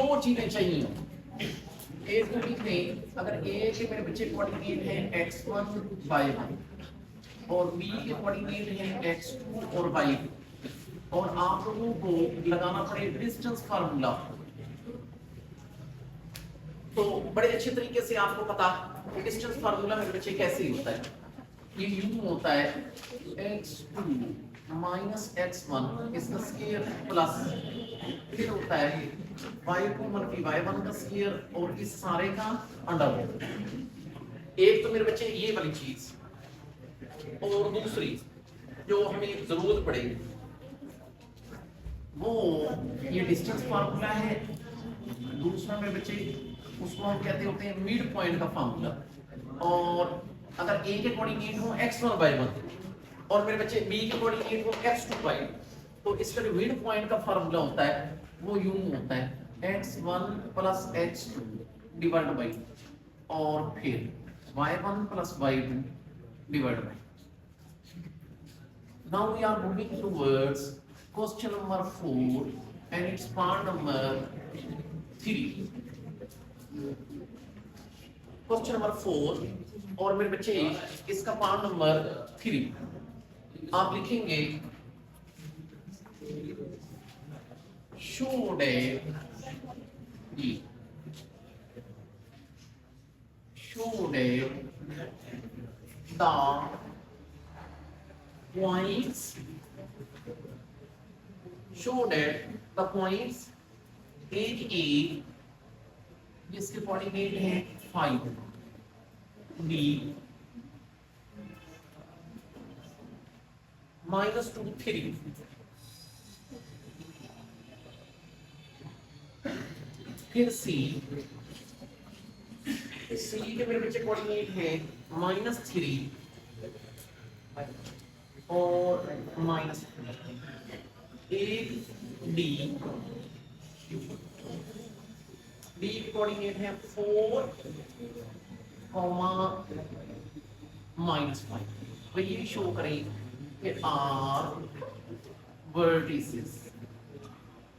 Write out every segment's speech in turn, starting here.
दो चीजें चाहिए ए को लिखने, अगर ए के मेरे बच्चे कोऑर्डिनेट है x1 y1 और बी के कोऑर्डिनेट है x2 और y2 और आप लोगों को लगाना पड़े डिस्टेंस फार्मूला, तो बड़े अच्छे तरीके से आपको पता कि डिस्टेंस फार्मूला मेरे बच्चे कैसे होता है। ये यूं होता है x2 माइनस x1 इसका स्क्वायर प्लस फिर होता है y2 मनफी y1 का स्क्वायर और इस सारे का अंडर रूट। एक तो मेरे बच्चे ये वाली चीज और दूसरी जो हमें जरूरत पड़ेगी वो ये डिस्टेंस फार्मूला है। दूसरा मेरे बच्चे उसको हम कहते होते हैं मिड पॉइंट का फार्मूला। और अगर ए के कोऑर्डिनेट हो x1 y1 और मेरे बच्चे बी के कोऑर्डिनेट हो x2 y2 तो इसका जो मिड पॉइंट का फार्मूला होता है वो यूं होता है x1 plus x2 divide by और फिर y1 plus y2 divide by. Now we are moving towards question number 4 and it's part number 3. Question number 4 और मेरे बच्चे इसका पार्ट नंबर 3 आप लिखेंगे should the points A जिसके कोऑर्डिनेट है 5 B -2 3 फिर C के मेरे बच्चे कोऑर्डिनेट है -3 और -8 D की कोऑर्डिनेट है 4, -5। तो ये शो करें कि आर वर्टिसेस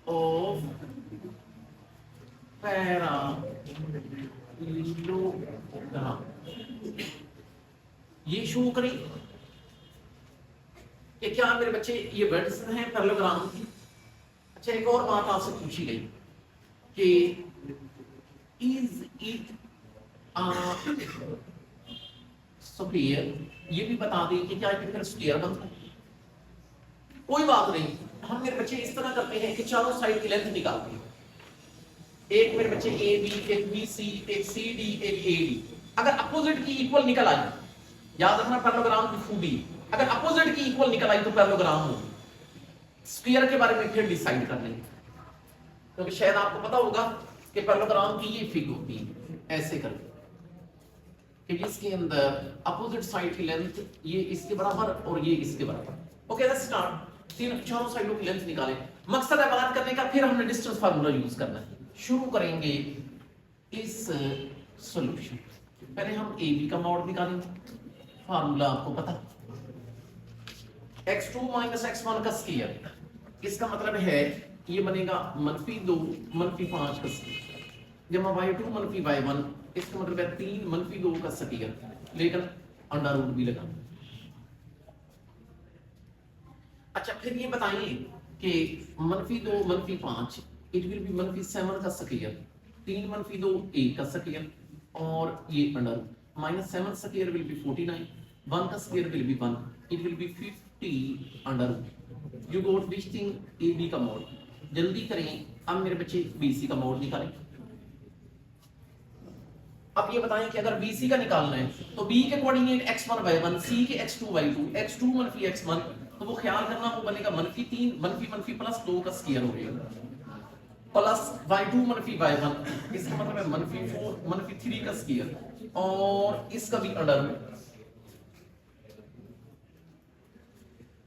ऑफ पैरालेलोग्राम, ये शो करें कि क्या मेरे बच्चे ये वर्टिसेस हैं पैरेललोग्राम की। अच्छा एक और बात आपसे पूछी गई कि is it स्क्वायर, ये भी बता दें कि क्या ये फिर स्क्वायर बनता है। कोई बात नहीं, हम मेरे बच्चे इस तरह करते हैं कि चारों साइड की लेंथ निकालते हैं। एक मेरे बच्चे ए बी, एक बी सी, एक सी डी, एक ए डी। अगर अपोजिट की इक्वल निकल आई, याद रखना पैरेललोग्राम की खूबी, अगर अपोजिट की इक्वल निकल आई तो पैरेललोग्राम हो। स्क्वायर के बारे में फिर डिसाइड कर लेंगे, क्योंकि शायद आपको पता होगा कि पैरेललोग्राम की ये फिगर होती है ऐसे करके कि इसके अंदर अपोजिट साइड की लेंथ ये इसके बराबर और ये इसके बराबर। Okay let's start. चारों साइडों की लेंथ निकालें। मकसद है बात करने का, फिर हमने डिस्टेंस फार्मूला यूज करना है। शुरू करेंगे इस सॉल्यूशन। पहले हम ए बी का मॉड निकालेंगे। फार्मूला आपको पता x2 x1 का स्क्वायर, इसका मतलब है ये बनेगा -2 -5 का स्क्वायर जमा y2 -y1, इसका मतलब है 3 -2 का स्क्वायर, लेकिन अंडर रूट भी लगा। अच्छा फिर ये बताइए कि -2 -5 इट विल बी -7 का स्क्वायर, 3 -2 8 का स्क्वायर और ये under root -7 square will be 49, 1 का square will be 1, it will be 50 under root. You got this thing A B का मॉड। जल्दी करें, अब मेरे बच्चे BC का मोड निकालें। अब ये बताएं कि अगर BC का निकालना है तो B के कोऑर्डिनेट x1 y1, C के x2 y2, x2 मनफी x1, तो वो ख्याल करना वो बनेगा -3 मनफी +2 का स्क्वायर हो जाएगा प्लस y2 मनफी y1, इसका मतलब है -4 -3 का स्क्वायर और इसका भी अंडर रूट।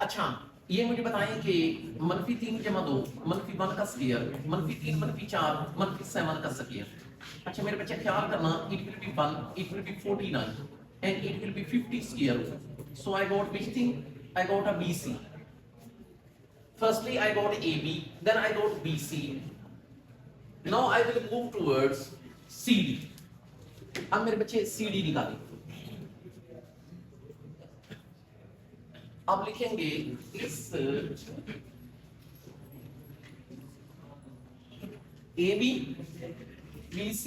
अच्छा ये मुझे बताएं कि -3 जमा 2 -1 का स्क्वायर, -3 -4 -7 का स्क्वायर। अच्छा मेरे बच्चे ख्याल करना, it will be 1, it will be 49 and it will be 50 square. So I got which thing, I got a BC। Firstly I got AB, then I got BC now I will move towards CD। अब मेरे बच्चे CD निकालें। अब लिखेंगे इस AB BC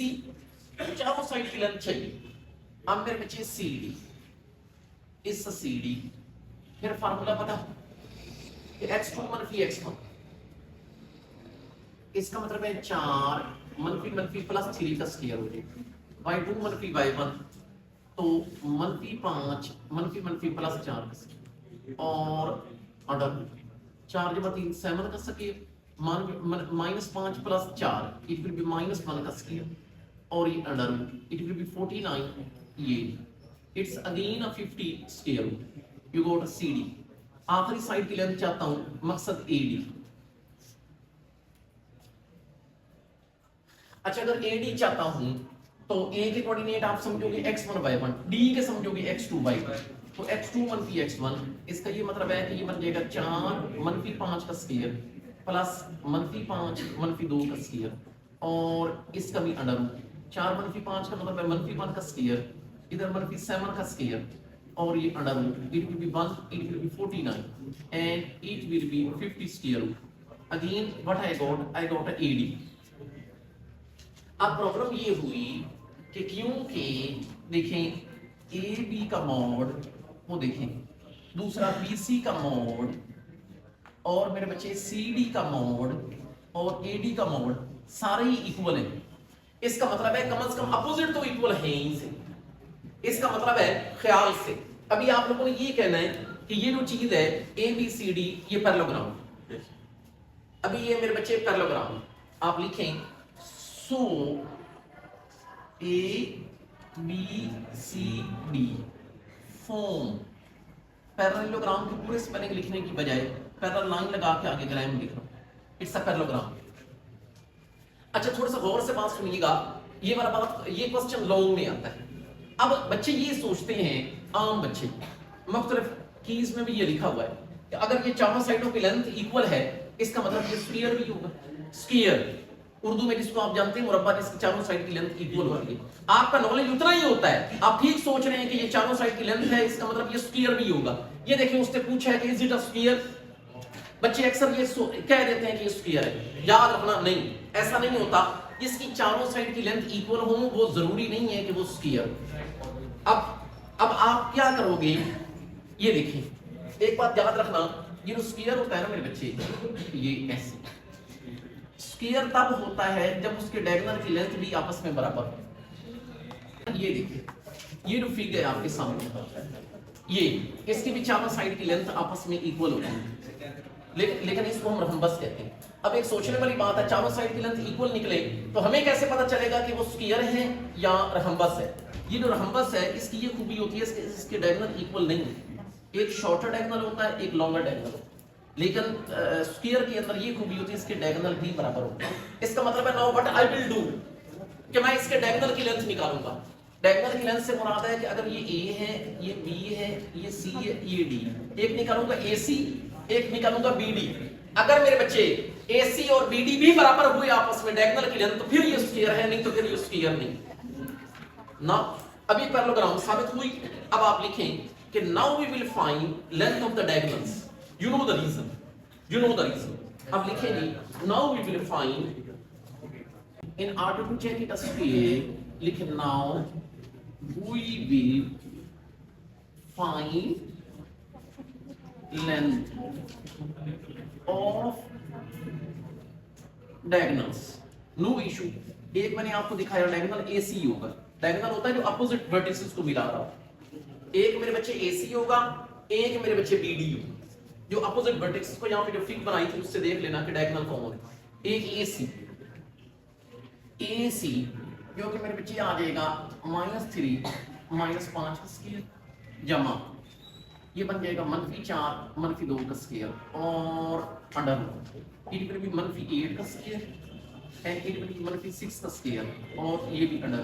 चारों side की length चाहिए। अब मेरे बच्चे CD, इस CD फिर फार्मूला पता x2 मनफी x1, इसका मतलब है 4 मनफी मनफी प्लस 3 का स्क्वायर हो जाएगा, y2 मनफी y1 तो मनफी 5 मनफी मनफी प्लस 4 का स्क्वायर और अंडर 4 जमा 3 7 का square -5 plus 4 it will be -1 का स्क्वायर और ये अंडर इट विल बी 49 ये it's again a 50 square root. You got CD। आखिरी साइड की लेंथ चाहता हूं, मकसद AD। अच्छा अगर AD चाहता हूं तो A के कोऑर्डिनेट आप समझोगे x1 y1, D के समझोगे x2 y2, तो x2 मनफी x1 इसका ये मतलब है कि ये बन जाएगा 4 मनफी 5 का स्क्वायर प्लस मनफी 5 मनफी 2 का स्क्वायर और इसका भी अंडर रूट 4 मनफी 5 का मतलब है मनफी 1 का स्क्वायर, इधर मनफी 7 का स्क्वायर और ये under root it will be 1 it will be 49 and it will be 50 square root. Again what I got AD। अब प्रॉब्लम ये हुई कि क्योंकि देखें AB का मॉड वो देखें, दूसरा BC का मॉड और मेरे बच्चे CD का मॉड और AD का मॉड सारे ही इक्वल हैं। इसका मतलब है कम से कम अपोजिट तो इक्वल है ही से। इसका मतलब है ख्याल से अभी आप लोगों ने ये कहना है कि ये जो चीज है ABCD ये पैरेललोग्राम, अभी ये मेरे बच्चे पैरेललोग्राम आप लिखें सो ABCD फॉर्म पैरेललोग्राम के पूरे स्पेलिंग लिखने की बजाय पैरेलल लाइन लगा के आगे ग्राम लिख रहा हूं, इट्स अ पैरेललोग्राम। अच्छा थोड़ा सा गौर से बात सुनिएगा, ये वाला बात ये क्वेश्चन लॉन्ग में आता है। अब बच्चे ये सोचते हैं, आम बच्चे मुख्तलिफ कीज में भी ये लिखा हुआ है कि अगर ये चारों साइडों की लेंथ इक्वल है इसका मतलब ये स्क्वायर भी होगा। स्क्वायर उर्दू में जिसको आप जानते हैं मुरब्बा, जिसकी चारों साइड की लेंथ इक्वल होती है। आपका नॉलेज उतना ही होता है, आप ठीक सोच रहे हैं कि ये चारों साइड की लेंथ है इसका मतलब ये स्क्वायर भी होगा। ये देखिए उसने पूछा है कि इज इट अ स्क्वायर, बच्चे अक्सर ये कह देते हैं कि ये स्क्वायर है। याद रखना नहीं, ऐसा नहीं होता। इसकी चारों साइड की लेंथ इक्वल हो वो जरूरी नहीं है कि वो स्क्वायर। अब आप क्या करोगे, ये देखिए एक बात याद रखना, ये जो स्क्वायर होता है ना मेरे बच्चे, ये ऐसे स्क्वायर तब होता है जब उसके डायगोनल की लेंथ भी आपस में बराबर हो। ये देखिए ये जो फिगर है आपके सामने, ये इसकी भी चारों साइड की लेंथ आपस में इक्वल होती है, लेकिन इसको हम रहम्बस कहते हैं। अब एक सोचने वाली बात है, चारों साइड की लेंथ इक्वल निकले तो हमें कैसे पता चलेगा कि वो स्क्वायर है या रहम्बस है। ये जो रहम्बस है इसकी ये खूबी होती है इसके डायगोनल इक्वल नहीं है, एक शॉर्टर डायगोनल होता है एक लॉन्गर डायगोनल, लेकिन स्क्वायर के अंदर ये खूबी होती है इसके डायगोनल भी बराबर होते हैं। इसका मतलब है now what I will do कि मैं इसके डायगोनल की लेंथ निकालूंगा। डायगोनल की लेंथ से मुराद है कि अगर ये A है, ये B है, ये C है, ये D, एक निकालूंगा AC, एक निकालूंगा BD। अगर मेरे बच्चे AC और BD भी बराबर हुए आपस में डायगोनल की लेंथ तो फिर ये स्क्वायर है, नहीं तो फिर ये स्क्वायर नहीं ना। अभी पैरेललोग्राम साबित हुई। अब आप लिखें कि now we will find length of the diagonals. You know the reason, you know the reason. अब लिखेंगे now we will find in order to check it a square, लिखे now we will find length of diagonals. No issue. एक मैंने आपको दिखाया diagonal AC होगा, diagonal होता है जो अपोजिट वर्टिसेस को मिला रहा हो। एक मेरे बच्चे AC होगा, एक मेरे बच्चे BD होगा। जो अपोजिट वर्टेक्स को यहां पे जो फिगर बनाई थी उससे देख लेना कि डायगोनल कौन होगा। एक AC जो कि मेरे बच्चे आ जाएगा -3 -5 का स्क्वायर जमा ये बन जाएगा -4 -2 का स्क्वायर और अंडर इट विल बी -8 का square and it will B -6 का स्क्वायर और ये भी under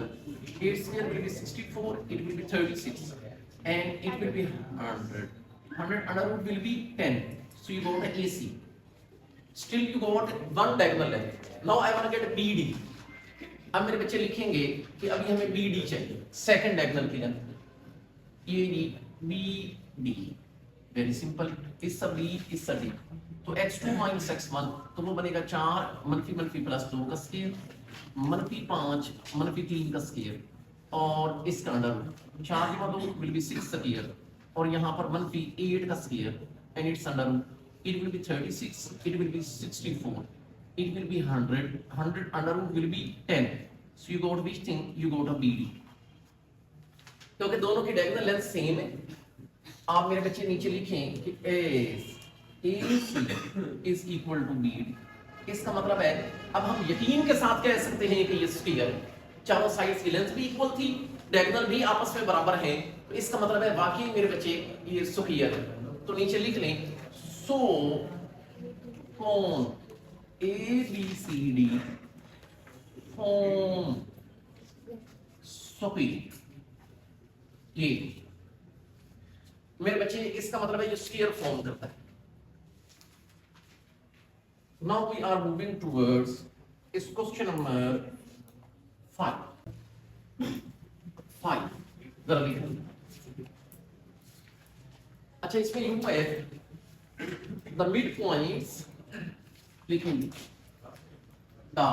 8 square will B 64, it will B 36 and it will be 100 under root will be 10, so you got the AC. Still you got one diagonal length. Now I want to get BD। अब मेरे बच्चे लिखेंगे कि अभी हमें BD चाहिए, second diagonal की length ये BD। वेरी सिंपल, इस सब B इस सब D, तो x2 माइनस x1 तो वो बनेगा 4 मनफी मनफी प्लस 2 का स्केयर, मनफी 5 मनफी 3 का स्केयर, और इसका अंडर 4 की 2 विल बी 6 स्केयर, और यहाँ पर मनफी 8 का square, and it's under it will be 36, it will be 64, it will be 100 under root will be 10, so you got which thing? You got a BD। क्योंकि दोनों की डायगोनल लेंथ सेम है, आप मेरे बच्चे नीचे लिखें कि AC is equal to BD। इसका मतलब है अब हम यकीन के साथ कह सकते हैं कि ये स्फीयर चारों साइड्स की लेंथ भी इक्वल थी, डायगोनल भी आपस में बराबर हैं, तो इसका मतलब है वाकई मेरे बच्चे ये स्फीयर है। तो नीचे लिख लें सो कोण ABCD फॉर्म स्फीयर। ये मेरे बच्चे इसका मतलब है ये स्फीयर फॉर्म करता है। Now we are moving towards is question number 5 जरा लिखो। अच्छा इसमें यूं है the midpoints लिखेंगे the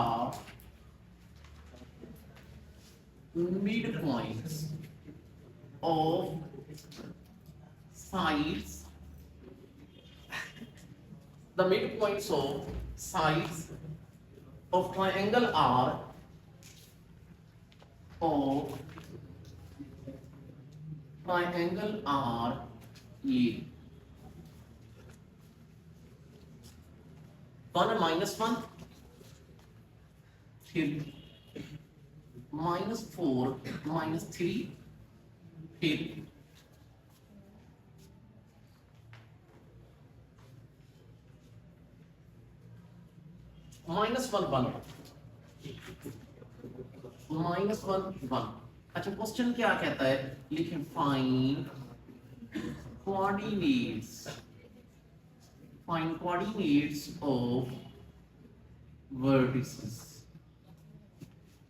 midpoints of sides, the midpoints of sides of triangle are ये 1 minus 1 फिर -4 -3 फिर -1 1। अच्छा क्वेश्चन क्या कहता है, लिखें find coordinates of vertices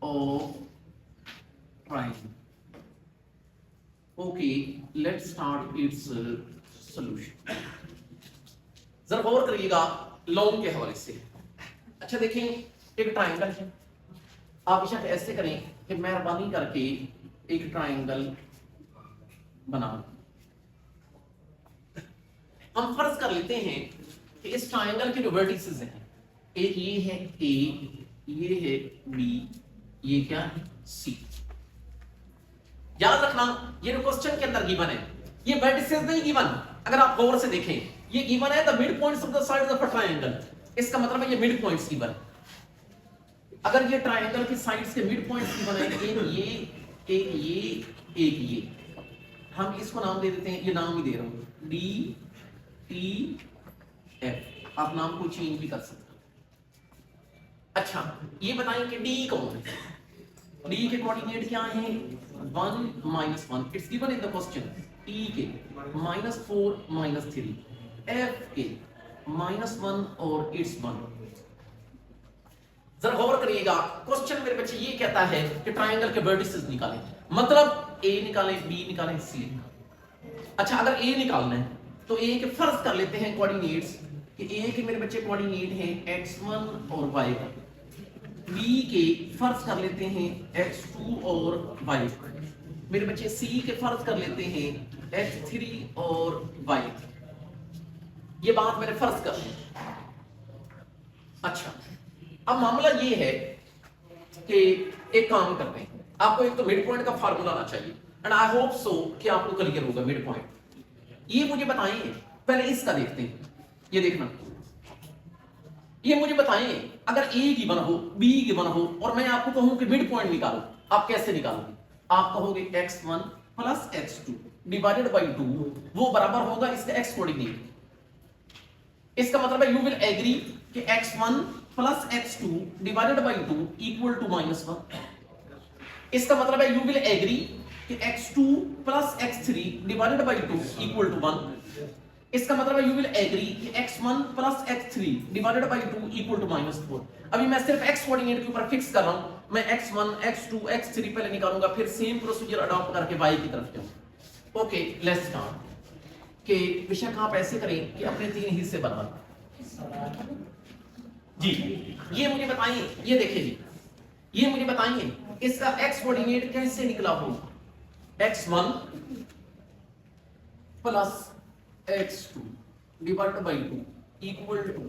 of triangle। Okay, let's start its solution। जरा गौर करिएगा लॉन्ग के हवाले से। अच्छा देखें एक ट्राइंगल है, आप इसे ऐसे करें कि मेहरबानी करके एक ट्राइंगल बनाओ। हम फर्ज कर लेते हैं कि इस ट्राइंगल के जो वर्टिसेस हैं, एक ये है A, ये है B, ये क्या है C। याद रखना ये जो क्वेश्चन के अंदर गिवन है ये वर्टिसेस नहीं गिवन। अगर आप गौर से देखें ये गिवन है the mid points of the sides of a triangle, इसका मतलब है ये मिड पॉइंट्स गिवन। अगर ये ट्राइंगल की साइड्स के मिड पॉइंट्स गिवन है, एक ये, हम इसको नाम दे देते हैं, ये नाम ही दे रहा हूं D T F, आप नाम को चेंज भी कर सकते हैं। अच्छा ये बताएं कि D कौन है? D के कोऑर्डिनेट क्या हैं? 1 -1, it's given in the question. T के -4 -3, F के -1 और इट्स 1। जरा गौर करिएगा क्वेश्चन मेरे बच्चे ये कहता है कि ट्राइंगल के वर्टिसेस निकालें, मतलब A निकालें, B निकालें, C निकालें। अच्छा अगर A निकालना है तो A के फर्ज कर लेते हैं कोऑर्डिनेट्स कि A के मेरे बच्चे कोऑर्डिनेट हैं x1 और y1, B के फर्ज कर लेते हैं x2 और y1, मेरे बच्चे C के फर्ज कर लेते हैं x3 और y3। ये बात मैंने फर्ज कर ली। अच्छा अब मामला ये है कि एक काम करते हैं, आपको एक तो मिड पॉइंट का फार्मूला आना चाहिए, एंड आई होप सो कि आपको क्लियर होगा मिड पॉइंट। ये मुझे बताएं, पहले इसका देखते हैं, ये देखना, ये मुझे बताएं अगर A गिवन हो, B गिवन हो और मैं आपको कहूं कि मिड पॉइंट निकालो, आप कैसे निकालोगे? आप कहोगे x1 plus x2 divided by 2, वो बराबर होगा इसका x कोऑर्डिनेट। इसका मतलब है यू विल एग्री कि x1 plus x2 divided by 2 equal to -1। इसका मतलब है यू विल एग्री कि x2 plus x3 divided by 2 equal to 1। इसका मतलब है यू विल एग्री कि x1 plus x3 divided by 2 equal to -4। अभी मैं सिर्फ x कोऑर्डिनेट के ऊपर फिक्स कर रहा हूं, मैं x1 x2 x3 पहले निकालूंगा, फिर सेम प्रोसीजर अडॉप्ट करके y की तरफ जाऊंगा। Okay let's start. कि बेशक आप ऐसे करें कि अपने 3 हिस्से बना जी। ये मुझे बताइए, ये देखिए जी, ये मुझे बताइए इसका x कोऑर्डिनेट कैसे निकला होगा। x1 plus x2 divided by 2 equal to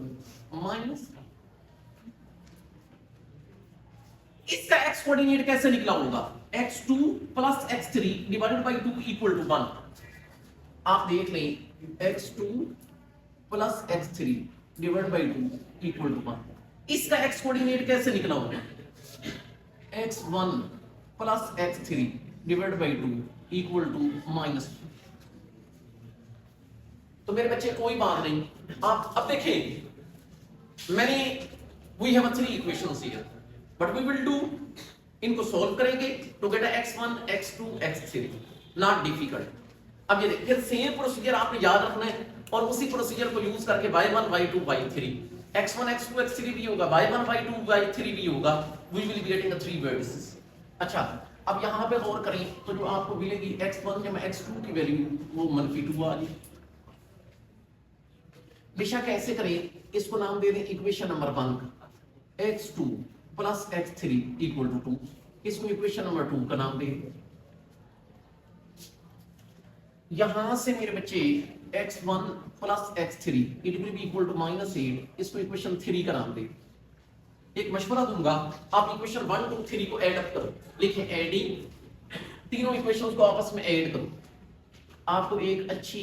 minus. इसका x कोऑर्डिनेट कैसे निकला होगा। x2 plus x3 divided by 2 equal to 1। आप देख लें x2 plus x3 divided by 2 equal to 1। इसका x कोऑर्डिनेट कैसे निकला होगा। x1 plus x3 divided by 2 equal to minus. तो मेरे बच्चे कोई बात नहीं, आप अब देखिए मैंने we have 3 equations here but we will do, इनको सॉल्व करेंगे to get x1 x2 x3, not difficult. अब ये देखिए फिर सेम प्रोसीजर आपने याद रखना है और उसी प्रोसीजर को यूज करके y1 y2 y3 x1 x2 x3 भी होगा, y1 y2 y3 भी होगा, we will be getting 3 vertices. अच्छा अब यहां पे गौर करें तो जो आपको मिलेगी x1 जमा x2 की वैल्यू वो -2 आ गई। बेशक ऐसे करें, इसको नाम दे दें equation number 1 x2 plus x3 equal to 2, इसको इक्वेशन नंबर 2 का नाम दें। यहां से मेरे बच्चे x1 plus x3 it will be equal to -8, इसको इक्वेशन 3 का नाम दें। एक मशवरा दूंगा, आप इक्वेशन 1 2 3 को ऐड अप करो, लिखें एडिंग, तीनों इक्वेशंस को आपस में ऐड करो, आपको एक अच्छी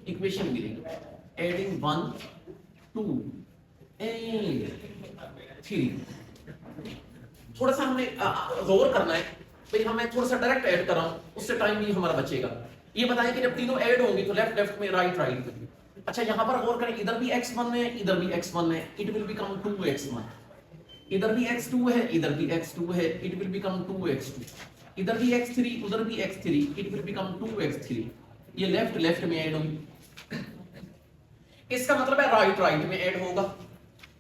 इक्वेशन मिलेगी। Adding 1 2 and 3। थोड़ा सा हमने गौर करना है भाई, हमें थोड़ा सा डायरेक्ट ऐड कर रहा हूं, उससे टाइम भी हमारा बचेगा। ये बताएं कि जब तीनों ऐड होंगी तो लेफ्ट लेफ्ट में राइट राइट में। अच्छा यहां पर गौर करें, इधर भी x1 है इधर भी x1 है, इट विल बिकम 2x1। इधर भी x2 है इधर भी x2 है, इट विल बिकम 2x2। इधर भी x3 उधर भी x3, it will become 2x3। ये लेफ्ट लेफ्ट में ऐड होगी, इसका मतलब है राइट राइट में ऐड होगा।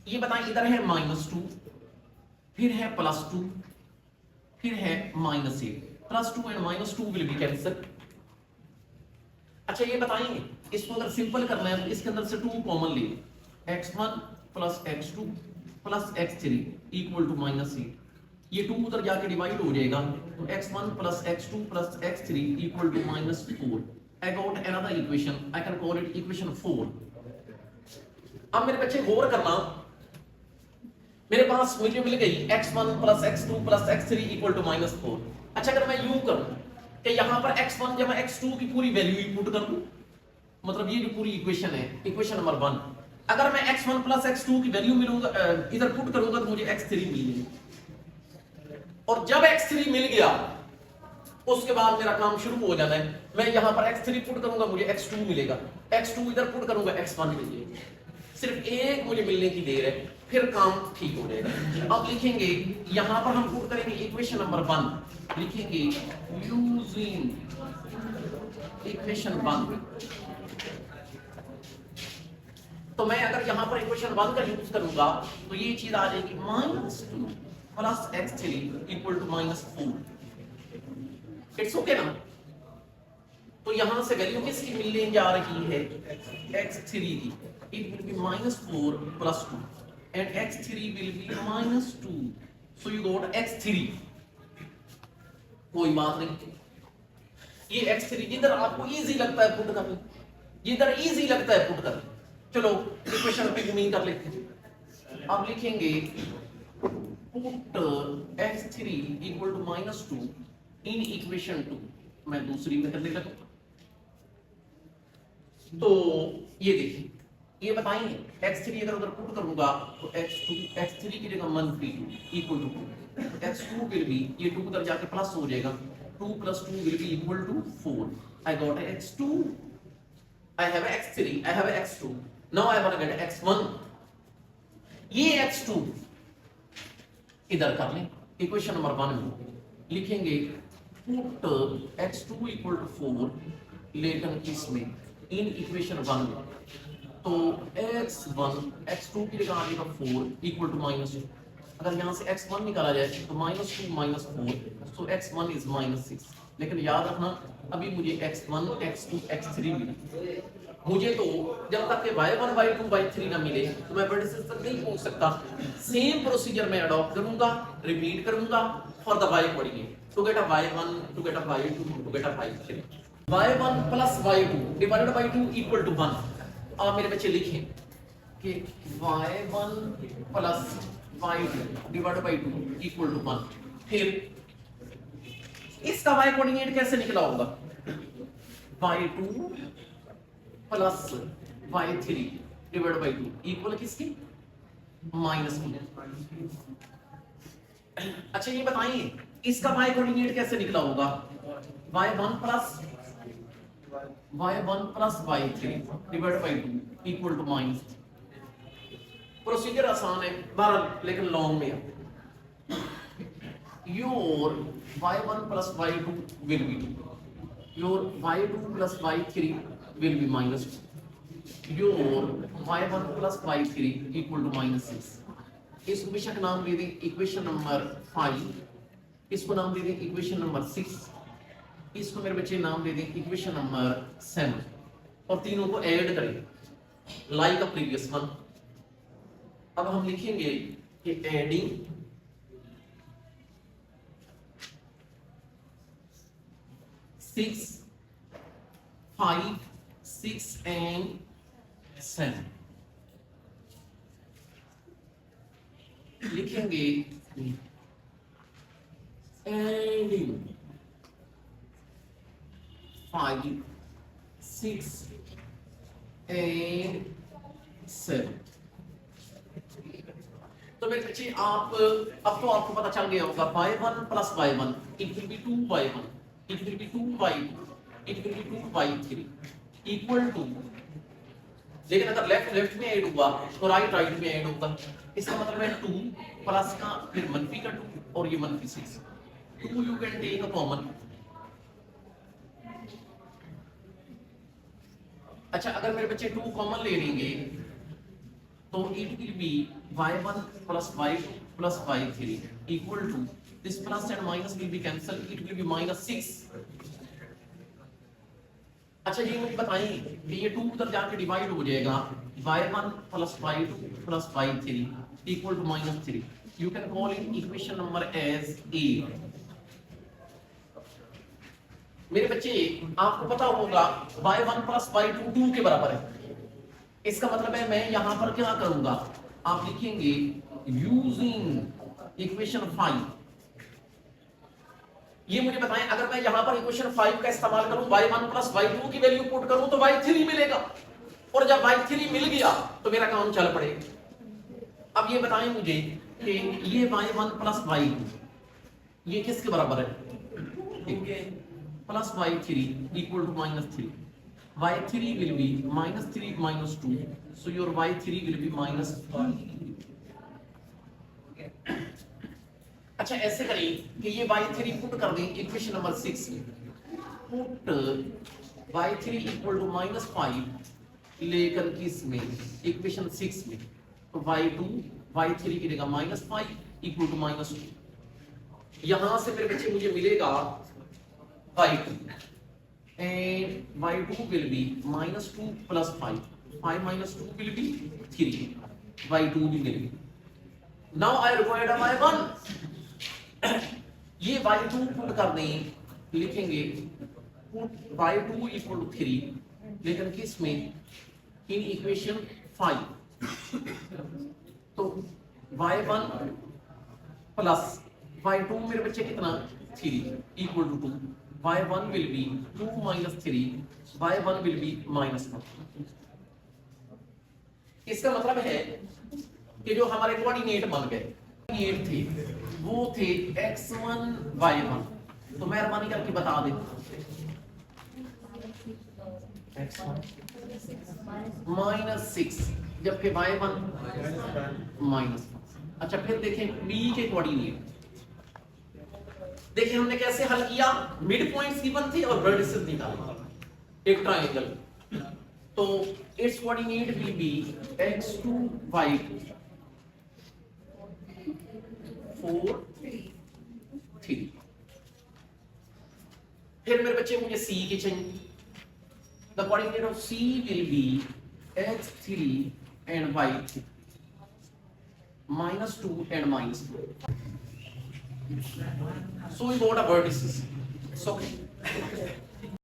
ये बताएं इधर है -2 फिर है +2 फिर है -8, +2 एंड -2 विल बी कैंसल। अच्छा ये बताएंगे इसको अगर सिंपल करना है तो इसके अंदर से 2 कॉमन ले, x1 plus x2 plus x3 equal to -8। ये 2 उधर जाके डिवाइड हो जाएगा तो x1 plus x2 plus x3 equal to -4। I got another equation, I can call it equation 4। अब मेरे बच्चे गौर करना, मेरे पास मुझे मिल गई x1 plus x2 plus x3 equal to -4। अच्छा अगर मैं यूं करूं कि यहां पर x1 जमा x2 की पूरी वैल्यू पुट कर दूं, मतलब ये जो पूरी इक्वेशन है इक्वेशन नंबर 1, अगर मैं x1 प्लस x2 की वैल्यू मिलूंगा इधर पुट करूंगा तो मुझे x3 मिलेगी, और जब x3 मिल गया उसके बाद मेरा काम शुरू हो जाना है। मैं यहां पर x3 पुट करूंगा मुझे x2 मिलेगा, x2 इधर पुट करूंगा x1 मिलेगा, सिर्फ एक मुझे मिलने की देर है, फिर काम ठीक हो जाएगा। अब लिखेंगे यहां पर हम पुट करेंगे इक्वेशन नंबर 1, लिखेंगे यूजिंग इक्वेशन 1। तो मैं अगर यहां पर इक्वेशन 1 का यूज करूंगा तो ये चीज आ जाएगी -2 plus x3 equal to -4। It's okay ना। तो यहां से वैल्यू किसकी मिलने जा रही है, x3 की। It will be -4 plus 2 and x3 will be -2, so you got x3। कोई बात नहीं, ये x3 जिधर आपको इजी लगता है पुट कर, जिधर इजी लगता है पुट कर। चलो इक्वेशन पे जूम कर लेते हैं। अब लिखेंगे put x3 equal to -2 in equation 2। मैं दूसरी में करने लगा, तो ये देखिए ये बताएंगे x3 अगर उधर पुट करूंगा तो x3 की जगह -2 equal to 2, x2 will be, ये 2 उधर जाके प्लस हो जाएगा, 2 + 2 will be equal to 4। I got x2, I have x3, I have x2, now I want to get x1। ये x2 इधर कर लें इक्वेशन नंबर 1 में, लिखेंगे पुट x2 इक्वल टू 4, लेकिन इसमें इन इक्वेशन 1 में, तो x1 x2 की जगह आ जाएगा 4 इक्वल टू -2। अगर यहाँ से x1 निकाला जाए तो -2 -4, सो x1 इज -6। लेकिन याद रखना अभी मुझे x1 x2 x3 मिला, मुझे तो जब तक के y1 y2 y3 ना मिले तो मैं वर्टिसेस तक नहीं पहुंच सकता। सेम प्रोसीजर मैं अडॉप्ट करूंगा, रिपीट करूंगा for the y coordinate to get a y1 to get a y2 to get a y3। y1 plus y2 divided by 2 equal to 1। आप मेरे बच्चे लिखें कि y1 plus y2 divided by 2 equal to 1। फिर इसका y coordinate कैसे निकला होगा? y2 plus y3 divided by 2 equal किसके? -2। अच्छा ये बताइए इसका y कोऑर्डिनेट कैसे निकला होगा? y1 plus y3 divided by 2 equal to -3। Procedure आसान है बहरहाल लेकिन लॉन्ग में है। Your y1 plus y2 will be 2. Your y2 plus y3 will be -2. Your y1 plus y3 equal to -6. इस इक्वेशन का नाम दे दें इक्वेशन नंबर 5, इसको नाम दे दें इक्वेशन नंबर 6, इसको मेरे बच्चे नाम दे दें इक्वेशन नंबर 7 और तीनों को ऐड करें लाइक अ प्रीवियस वन। अब हम लिखेंगे कि एडिंग 6, 5, 6 and 7 लिखेंगे एडिंग 5, 6 and 7। तो मेरे बच्चे आप अब तो आपको पता चल गया होगा y1 plus y1 it will B 2y1 it will be 2y2 it will be 2y3 equal to, लेकिन अगर लेफ्ट में ऐड हुआ तो राइट में ऐड होगा। इसका मतलब है 2 प्लस का फिर मनफी का 2 और ये -6। 2 you can take a common. अच्छा अगर मेरे बच्चे 2 कॉमन ले लेंगे तो it will be y1 plus y2 plus y3 equal to, this plus and minus will be cancelled, it will be -6। अच्छा ये मुझे बताइए कि ये 2 उधर जाके डिवाइड हो जाएगा y1 plus y2 plus y3 equal to -3। You can call in equation number as A. मेरे बच्चे आपको पता होगा y1 प्लस y2 2 के बराबर है। इसका मतलब है मैं यहां पर क्या करूंगा, आप लिखेंगे यूजिंग इक्वेशन 5। ये मुझे बताएं अगर मैं यहां पर इक्वेशन 5 का इस्तेमाल करूं y1 प्लस y2 की वैल्यू पुट करूं तो y3 मिलेगा, और जब y3 मिल गया तो मेरा काम चल पड़ेगा। अब ये बताएं मुझे कि ये y1 प्लस y2 ये किसके बराबर है? Plus y3 equal to -3। y3 will be -3 -2, so your y3 will be -5। अच्छा ऐसे करें कि ये y3 पुट कर दें इक्वेशन नंबर 6 में, पुट y3 इक्वल टू -5 लेकर किसमें इक्वेशन 6 में, तो y3 की जगह -5 इक्वल टू -2। यहां से मेरे बच्चे मुझे मिलेगा y2 and y2 will be -2 plus 5 -2 will be 3, y2 भी मिल गई। Now I required y1। ये y2 पुट कर दें, लिखेंगे पुट y2 इक्वल टू 3 लेकिन किस में, इन इक्वेशन 5। तो y1 प्लस y2 मेरे बच्चे कितना 3 equal to 2, y1 will be 2 - 3, y1 will be -1। इसका मतलब है कि जो हमारे कोऑर्डिनेट बन गए कोऑर्डिनेट थे वो थे x1 y1, तो मेहरबानी करके बता दें x1 -6 जबकि y1 -1। अच्छा फिर देखें b के कोऑर्डिनेट, देखिए हमने कैसे हल किया, मिड पॉइंट्स गिवन थे और वर्टिसेस निकाले। एक ट्रायंगल तो its coordinate will be x2 y2 4 3। फिर मेरे बच्चे मुझे c के चाहिए। The coordinate of c will be x3 and y3 -2 and -2। So we got a vertices. So